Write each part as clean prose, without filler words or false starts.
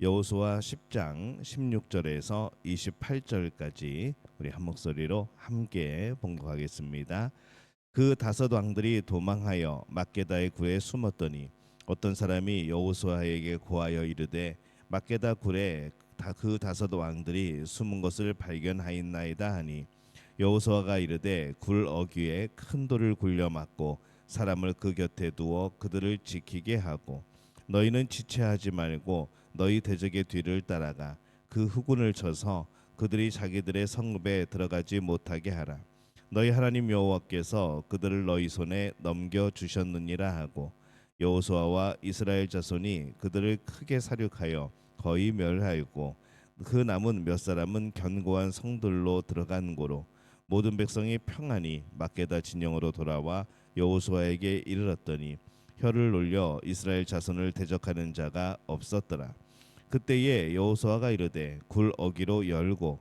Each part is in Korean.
여호수아 10장 16절에서 28절까지 우리 한 목소리로 함께 봉독하겠습니다. 그 다섯 왕들이 도망하여 막게다의 굴에 숨었더니 어떤 사람이 여호수아에게 고하여 이르되 막게다 굴에 그 다섯 왕들이 숨은 것을 발견하였나이다 하니 여호수아가 이르되 굴 어귀에 큰 돌을 굴려 막고 사람을 그 곁에 두어 그들을 지키게 하고 너희는 지체하지 말고 너희 대적의 뒤를 따라가 그 후군을 쳐서 그들이 자기들의 성읍에 들어가지 못하게 하라. 너희 하나님 여호와께서 그들을 너희 손에 넘겨 주셨느니라 하고 여호수아와 이스라엘 자손이 그들을 크게 사륙하여 거의 멸하였고 그 남은 몇 사람은 견고한 성들로 들어간 고로 모든 백성이 평안히 막게다 진영으로 돌아와 여호수아에게 이르렀더니 혀를 놀려 이스라엘 자손을 대적하는 자가 없었더라. 그때에 여호수아가 이르되 굴 어기로 열고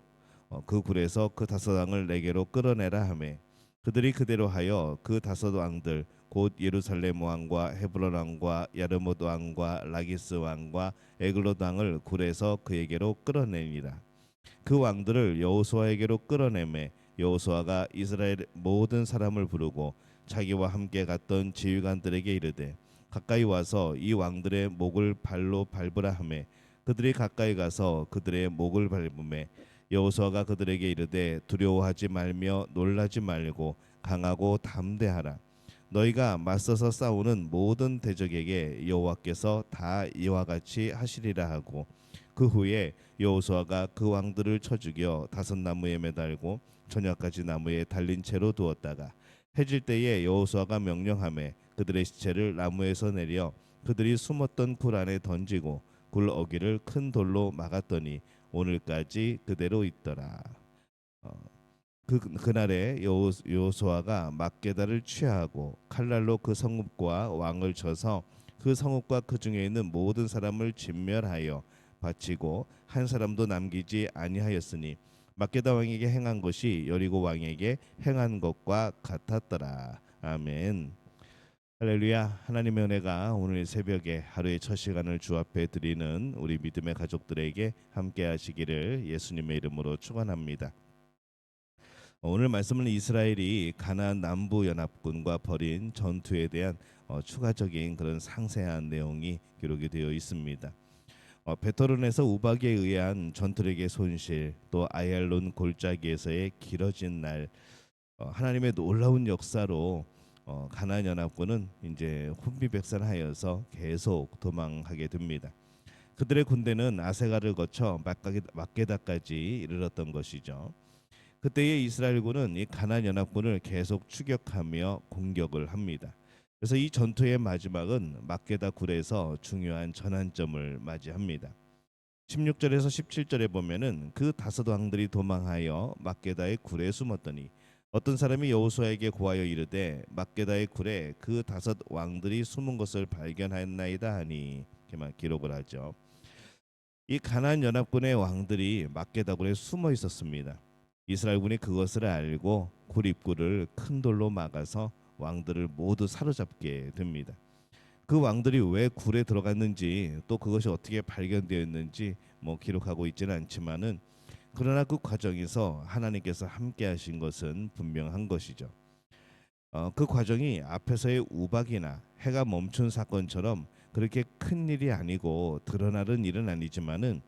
그 굴에서 그 다섯 왕을 내게로 끌어내라 하매 그들이 그대로 하여 그 다섯 왕들 곧 예루살렘 왕과 헤브론 왕과 야르뭇 왕과 라기스 왕과 에글롯 왕을 굴에서 그에게로 끌어내니라. 그 왕들을 여호수아에게로 끌어내매 여호수아가 이스라엘 모든 사람을 부르고 자기와 함께 갔던 지휘관들에게 이르되 가까이 와서 이 왕들의 목을 발로 밟으라 하매 그들이 가까이 가서 그들의 목을 밟으매 여호수아가 그들에게 이르되 두려워하지 말며 놀라지 말고 강하고 담대하라. 너희가 맞서서 싸우는 모든 대적에게 여호와께서 다 이와 같이 하시리라 하고 그 후에 여호수아가 그 왕들을 쳐 죽여 다섯 나무에 매달고 저녁까지 나무에 달린 채로 두었다가 해질 때에 여호수아가 명령하매 그들의 시체를 나무에서 내려 그들이 숨었던 굴 안에 던지고 굴 어귀를 큰 돌로 막았더니 오늘까지 그대로 있더라. 그날에 여호수아가 막게다를 취하고 칼날로 그 성읍과 왕을 쳐서 그 성읍과 그 중에 있는 모든 사람을 진멸하여 바치고 한 사람도 남기지 아니하였으니 막게다 왕에게 행한 것이 여리고 왕에게 행한 것과 같았더라. 아멘. 할렐루야. 하나님의 은혜가 오늘 새벽에 하루의 첫 시간을 주 앞에 드리는 우리 믿음의 가족들에게 함께 하시기를 예수님의 이름으로 축원합니다. 오늘 말씀은 이스라엘이 가나안 남부 연합군과 벌인 전투에 대한 추가적인 그런 상세한 내용이 기록이 되어 있습니다. 베토른에서 우박에 의한 전투력의 손실, 또 아얄론 골짜기에서의 길어진 날, 하나님의 놀라운 역사로 가나안 연합군은 이제 혼비백산하여서 계속 도망하게 됩니다. 그들의 군대는 아세가를 거쳐 막게다까지 이르렀던 것이죠. 그때의 이스라엘군은 이 가나안 연합군을 계속 추격하며 공격을 합니다. 그래서 이 전투의 마지막은 막게다 굴에서 중요한 전환점을 맞이합니다. 16절에서 17절에 보면은 그 다섯 왕들이 도망하여 막게다의 굴에 숨었더니 어떤 사람이 여호수아에게 고하여 이르되 막게다의 굴에 그 다섯 왕들이 숨은 것을 발견하였나이다 하니 이렇게만 기록을 하죠. 이 가나안 연합군의 왕들이 막게다 굴에 숨어 있었습니다. 이스라엘군이 그것을 알고 굴 입구를 큰 돌로 막아서 왕들을 모두 사로잡게 됩니다. 그 왕들이 왜 굴에 들어갔는지 또 그것이 어떻게 발견되었는지 기록하고 있지는 않지만은 그러나 그 과정에서 하나님께서 함께 하신 것은 분명한 것이죠. 그 과정이 앞에서의 우박이나 해가 멈춘 사건처럼 그렇게 큰 일이 아니고 드러나는 일은 아니지만은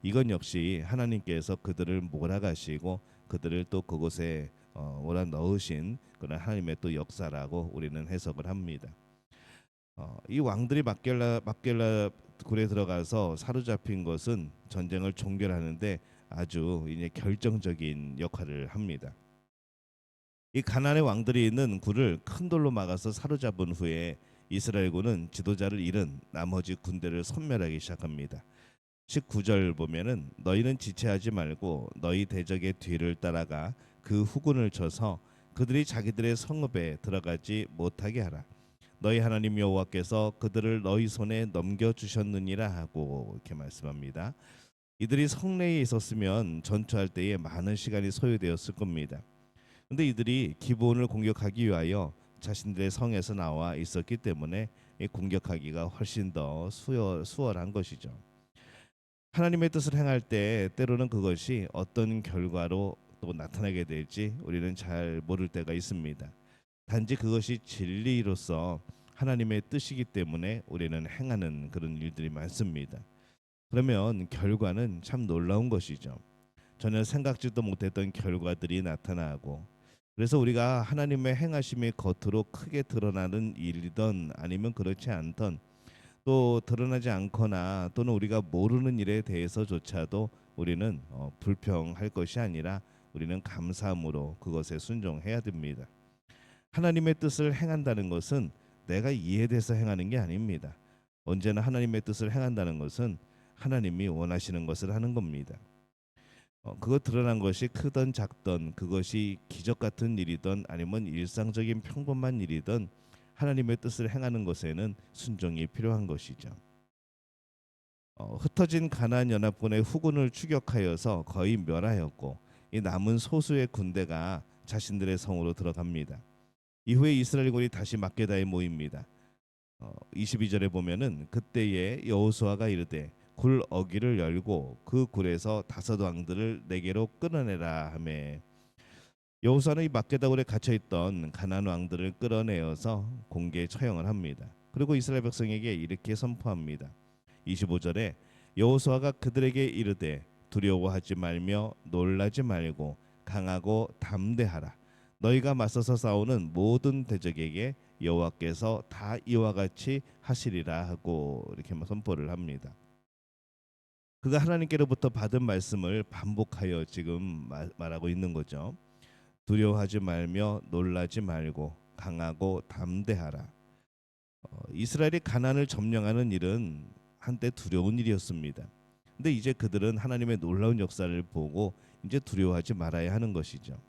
이건 역시 하나님께서 그들을 몰아가시고 그들을 또 그곳에 몰아넣으신 그런 하나님의 또 역사라고 우리는 해석을 합니다. 이 왕들이 막겔라 굴에 들어가서 사로잡힌 것은 전쟁을 종결하는데 아주 이제 결정적인 역할을 합니다. 이 가나안의 왕들이 있는 굴을 큰 돌로 막아서 사로잡은 후에 이스라엘군은 지도자를 잃은 나머지 군대를 섬멸하기 시작합니다. 19절 보면은 너희는 지체하지 말고 너희 대적의 뒤를 따라가 그 후군을 쳐서 그들이 자기들의 성읍에 들어가지 못하게 하라. 너희 하나님 여호와께서 그들을 너희 손에 넘겨 주셨느니라 하고 이렇게 말씀합니다. 이들이 성내에 있었으면 전투할 때에 많은 시간이 소요되었을 겁니다. 근데 이들이 기브온을 공격하기 위하여 자신들의 성에서 나와 있었기 때문에 공격하기가 훨씬 더 수월한 것이죠. 하나님의 뜻을 행할 때 때로는 그것이 어떤 결과로 또 나타나게 될지 우리는 잘 모를 때가 있습니다. 단지 그것이 진리로서 하나님의 뜻이기 때문에 우리는 행하는 그런 일들이 많습니다. 그러면 결과는 참 놀라운 것이죠. 전혀 생각지도 못했던 결과들이 나타나고, 그래서 우리가 하나님의 행하심이 겉으로 크게 드러나는 일이든 아니면 그렇지 않던, 또 드러나지 않거나 또는 우리가 모르는 일에 대해서조차도 우리는 불평할 것이 아니라 우리는 감사함으로 그것에 순종해야 됩니다. 하나님의 뜻을 행한다는 것은 내가 이해돼서 행하는 게 아닙니다. 언제나 하나님의 뜻을 행한다는 것은 하나님이 원하시는 것을 하는 겁니다. 그거 드러난 것이 크든 작든, 그것이 기적 같은 일이든 아니면 일상적인 평범한 일이든 하나님의 뜻을 행하는 것에는 순종이 필요한 것이죠. 흩어진 가나안 연합군의 후군을 추격하여서 거의 멸하였고, 이 남은 소수의 군대가 자신들의 성으로 들어갑니다. 이후에 이스라엘군이 다시 막게다에 모입니다. 22절에 보면은 그때에 여호수아가 이르되 굴 어귀를 열고 그 굴에서 5 왕들을 내게로 끌어내라 하매, 여호수아는 이 막게다 굴에 갇혀 있던 가나안 왕들을 끌어내어서 공개 처형을 합니다. 그리고 이스라엘 백성에게 이렇게 선포합니다. 25절에 여호수아가 그들에게 이르되 두려워하지 말며 놀라지 말고 강하고 담대하라. 너희가 맞서서 싸우는 모든 대적에게 여호와께서 다 이와 같이 하시리라 하고 이렇게 선포를 합니다. 그가 하나님께로부터 받은 말씀을 반복하여 지금 말하고 있는 거죠. 두려워하지 말며 놀라지 말고 강하고 담대하라. 이스라엘이 가나안을 점령하는 일은 한때 두려운 일이었습니다. 근데 이제 그들은 하나님의 놀라운 역사를 보고 이제 두려워하지 말아야 하는 것이죠.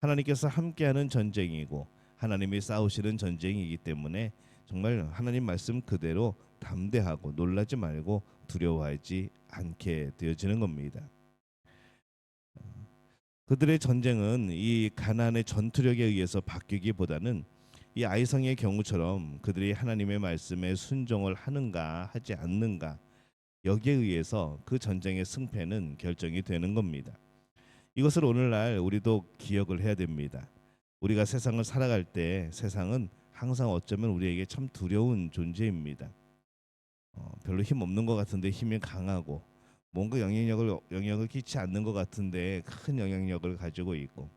하나님께서 함께하는 전쟁이고 하나님이 싸우시는 전쟁이기 때문에 정말 하나님 말씀 그대로 담대하고 놀라지 말고 두려워하지 않게 되어지는 겁니다. 그들의 전쟁은 이 가나안의 전투력에 의해서 바뀌기보다는 이 아이성의 경우처럼 그들이 하나님의 말씀에 순종을 하는가 하지 않는가, 여기에 의해서 그 전쟁의 승패는 결정이 되는 겁니다. 이것을 오늘날 우리도 기억을 해야 됩니다. 우리가 세상을 살아갈 때 세상은 항상 어쩌면 우리에게 참 두려운 존재입니다. 별로 힘 없는 것 같은데 힘이 강하고, 뭔가 영향력을 끼치지 않는 것 같은데 큰 영향력을 가지고 있고,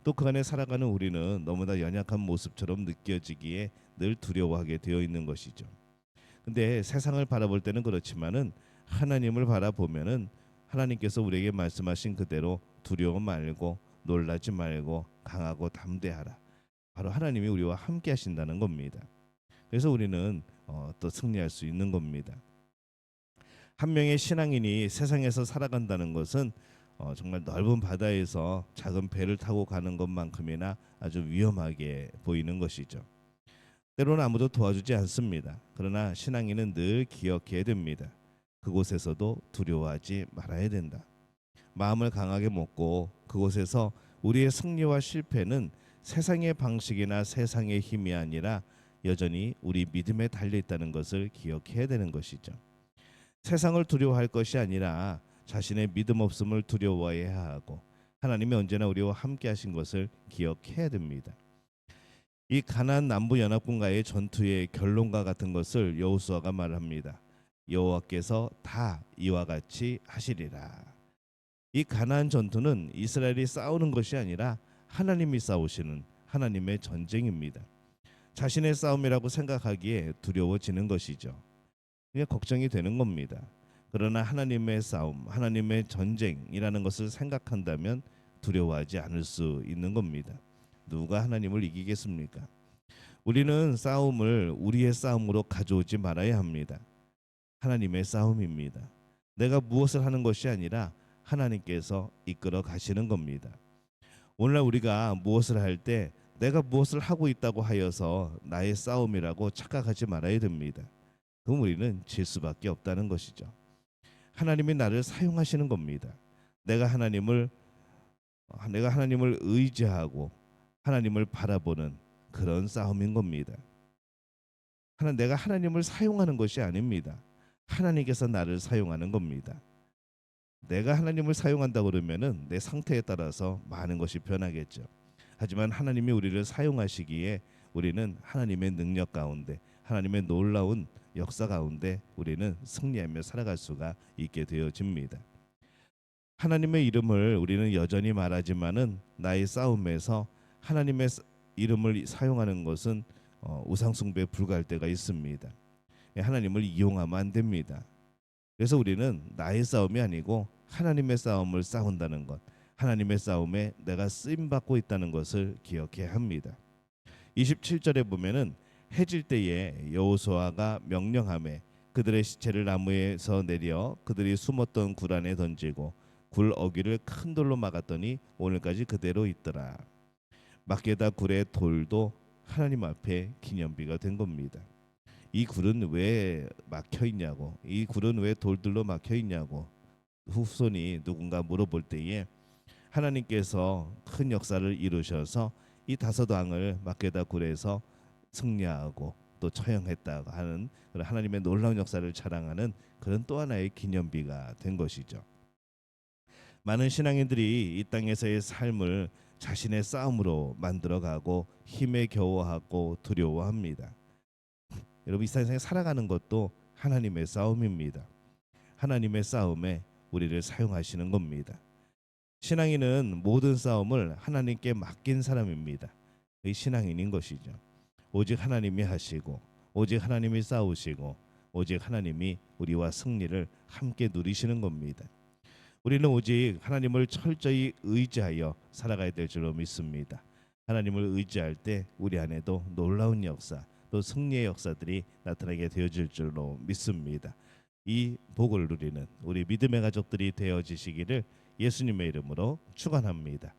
또 그 안에 살아가는 우리는 너무나 연약한 모습처럼 느껴지기에 늘 두려워하게 되어 있는 것이죠. 근데 세상을 바라볼 때는 그렇지만은 하나님을 바라보면은 하나님께서 우리에게 말씀하신 그대로 두려워 말고 놀라지 말고 강하고 담대하라. 바로 하나님이 우리와 함께 하신다는 겁니다. 그래서 우리는 또 승리할 수 있는 겁니다. 한 명의 신앙인이 세상에서 살아간다는 것은 정말 넓은 바다에서 작은 배를 타고 가는 것만큼이나 아주 위험하게 보이는 것이죠. 때로는 아무도 도와주지 않습니다. 그러나 신앙인은 늘 기억해야 됩니다. 그곳에서도 두려워하지 말아야 된다. 마음을 강하게 먹고 그곳에서 우리의 승리와 실패는 세상의 방식이나 세상의 힘이 아니라 여전히 우리 믿음에 달려 있다는 것을 기억해야 되는 것이죠. 세상을 두려워할 것이 아니라 자신의 믿음 없음을 두려워해야 하고, 하나님이 언제나 우리와 함께 하신 것을 기억해야 됩니다. 이 가나안 남부 연합군과의 전투의 결론과 같은 것을 여호수아가 말합니다. 여호와께서 다 이와 같이 하시리라. 이 가나안 전투는 이스라엘이 싸우는 것이 아니라 하나님이 싸우시는 하나님의 전쟁입니다. 자신의 싸움이라고 생각하기에 두려워지는 것이죠. 그냥 걱정이 되는 겁니다. 그러나 하나님의 싸움, 하나님의 전쟁이라는 것을 생각한다면 두려워하지 않을 수 있는 겁니다. 누가 하나님을 이기겠습니까? 우리는 싸움을 우리의 싸움으로 가져오지 말아야 합니다. 하나님의 싸움입니다. 내가 무엇을 하는 것이 아니라 하나님께서 이끌어 가시는 겁니다. 오늘날 우리가 무엇을 할 때 내가 무엇을 하고 있다고 하여서 나의 싸움이라고 착각하지 말아야 됩니다. 그럼 우리는 질 수밖에 없다는 것이죠. 하나님이 나를 사용하시는 겁니다. 내가 하나님을 의지하고 하나님을 바라보는 그런 싸움인 겁니다. 내가 하나님을 사용하는 것이 아닙니다. 하나님께서 나를 사용하는 겁니다. 내가 하나님을 사용한다 그러면은 내 상태에 따라서 많은 것이 변하겠죠. 하지만 하나님이 우리를 사용하시기에 우리는 하나님의 능력 가운데, 하나님의 놀라운 역사 가운데 우리는 승리하며 살아갈 수가 있게 되어집니다. 하나님의 이름을 우리는 여전히 말하지만은 나의 싸움에서 하나님의 이름을 사용하는 것은 우상 숭배에 불과할 때가 있습니다. 하나님을 이용하면 안 됩니다. 그래서 우리는 나의 싸움이 아니고 하나님의 싸움을 싸운다는 것, 하나님의 싸움에 내가 쓰임 받고 있다는 것을 기억해야 합니다. 27절에 보면은 해질 때에 여호수아가 명령하매 그들의 시체를 나무에서 내려 그들이 숨었던 굴 안에 던지고 굴 어귀를 큰 돌로 막았더니 오늘까지 그대로 있더라. 막게다 굴의 돌도 하나님 앞에 기념비가 된 겁니다. 이 굴은 왜 막혀 있냐고, 이 굴은 왜 돌들로 막혀 있냐고 후손이 누군가 물어볼 때에 하나님께서 큰 역사를 이루셔서 이 다섯 왕을 막게다 굴에서 승리하고 또 처형했다고 하는 그런 하나님의 놀라운 역사를 자랑하는 그런 또 하나의 기념비가 된 것이죠. 많은 신앙인들이 이 땅에서의 삶을 자신의 싸움으로 만들어가고 힘에 겨워하고 두려워합니다. 여러분, 이 세상에 살아가는 것도 하나님의 싸움입니다. 하나님의 싸움에 우리를 사용하시는 겁니다. 신앙인은 모든 싸움을 하나님께 맡긴 사람입니다. 이 신앙인인 것이죠. 오직 하나님이 하시고 오직 하나님이 싸우시고 오직 하나님이 우리와 승리를 함께 누리시는 겁니다. 우리는 오직 하나님을 철저히 의지하여 살아가야 될 줄로 믿습니다. 하나님을 의지할 때 우리 안에도 놀라운 역사 또 승리의 역사들이 나타나게 되어질 줄로 믿습니다. 이 복을 누리는 우리 믿음의 가족들이 되어지시기를 예수님의 이름으로 축원합니다.